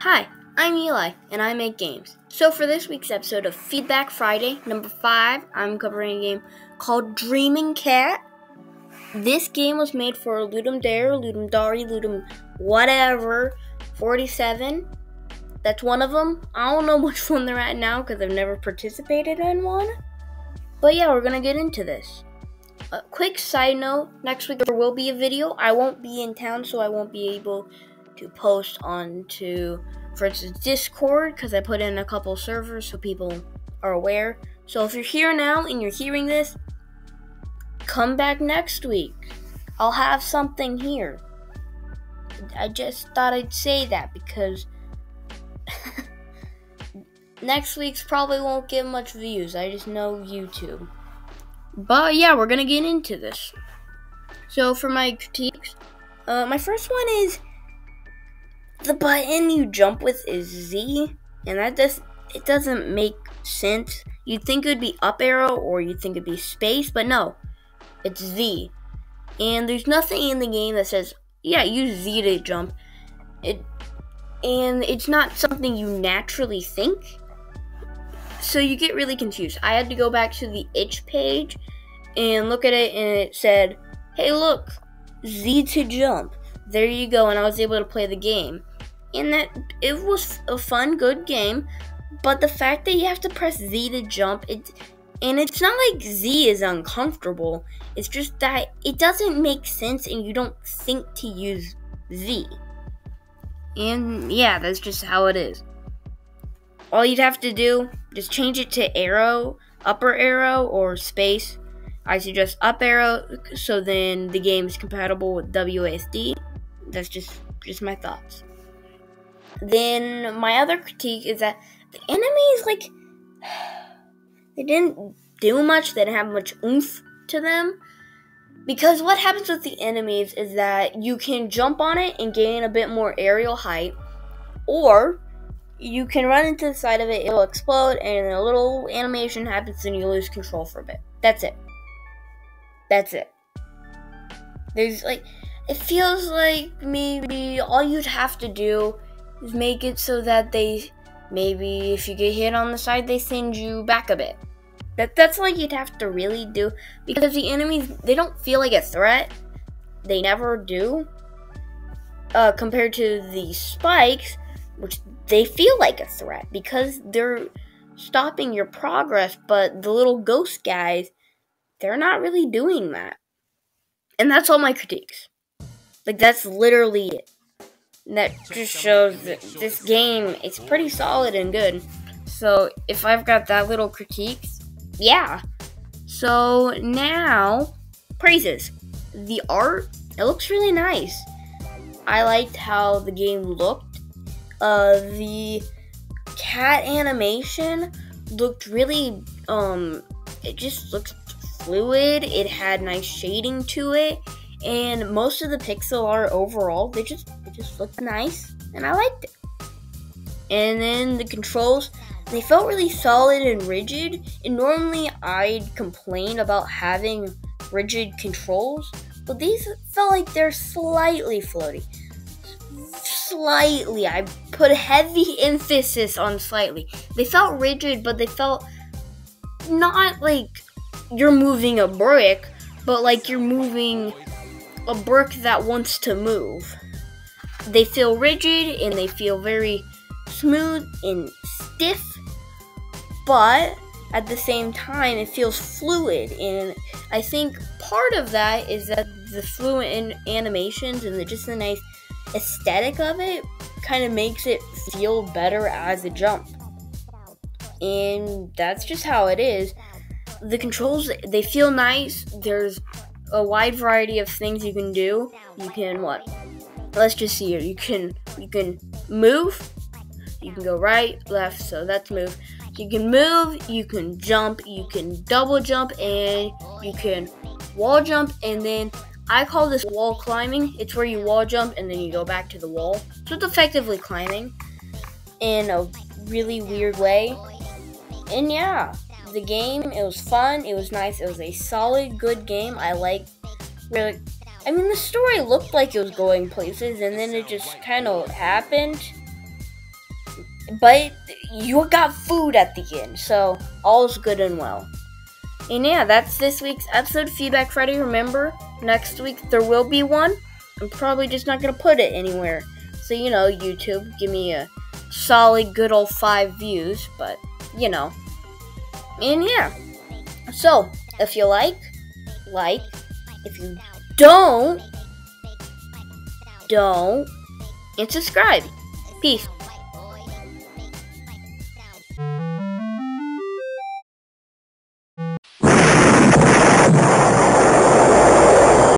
Hi, I'm Eli, and I make games. So for this week's episode of Feedback Friday, number 5, I'm covering a game called Dreamin Cat. This game was made for Ludum Dare, Ludum Dare, Ludum whatever, 47. That's one of them. I don't know which one they're at now because I've never participated in one. But yeah, we're going to get into this. A quick side note, next week there will be a video. I won't be in town, so I won't be able to post onto, for instance, Discord, because I put in a couple servers so people are aware. So if you're here now and you're hearing this, come back next week. I'll have something here. I just thought I'd say that because next week's probably won't get much views. I just know YouTube. But yeah, we're gonna get into this. So for my critiques, my first one is the button you jump with is Z, and it doesn't make sense. You'd think it would be up arrow or you'd think it'd be space, but no, it's Z. And there's nothing in the game that says, yeah, use Z to jump. And it's not something you naturally think. So you get really confused. I had to go back to the itch page and look at it, and it said, hey look, Z to jump. There you go, and I was able to play the game. And that it was a fun, good game, but the fact that you have to press Z to jump, and it's not like Z is uncomfortable, it's just that it doesn't make sense and you don't think to use Z. And yeah, that's just how it is. All you'd have to do, just change it to arrow, upper arrow, or space. I suggest up arrow, so then the game is compatible with WASD. That's just my thoughts. Then my other critique is that the enemies, they didn't do much. They didn't have much oomph to them. Because what happens with the enemies is that you can jump on it and gain a bit more aerial height, or you can run into the side of it, it'll explode, and a little animation happens and you lose control for a bit. That's it. There's it feels like maybe all you'd have to do is make it so that maybe if you get hit on the side, they send you back a bit. That's all you'd have to really do, because the enemies, they don't feel like a threat. They never do. Compared to the spikes, which they feel like a threat because they're stopping your progress, but the little ghost guys, they're not really doing that. And that's all my critiques. That's literally it. And that just shows that this game, it's pretty solid and good. So if I've got that little critiques, yeah. So now, praises. The art, it looks really nice. I liked how the game looked. The cat animation looked really, it just looked fluid. It had nice shading to it, and most of the pixel art overall, it just looked nice, and I liked it. And then the controls, they felt really solid and rigid, and normally I'd complain about having rigid controls, but these felt like they're slightly floaty. Slightly. I put heavy emphasis on slightly. They felt rigid, but they felt not like you're moving a brick, but like you're moving a brick that wants to move. They feel rigid and they feel very smooth and stiff, but at the same time it feels fluid, and I think part of that is that the fluid animations and just the nice aesthetic of it kind of makes it feel better as a jump. And that's just how it is. The controls, they feel nice. There's a wide variety of things you can do. You can let's just see here. You can move. You can go right, left, so that's move. You can move, you can jump, you can double jump, and you can wall jump, and then I call this wall climbing. It's where you wall jump and then you go back to the wall. So it's effectively climbing in a really weird way. And yeah, the game, it was fun, it was nice, it was a solid, good game. The story looked like it was going places, and then it just kind of happened. but you got food at the end, so all's good and well. And yeah, that's this week's episode, Feedback Friday. Remember, next week there will be one. I'm probably just not going to put it anywhere. So, YouTube, give me a solid good old 5 views, but, And yeah, so, if you like, if you don't, and subscribe. Peace.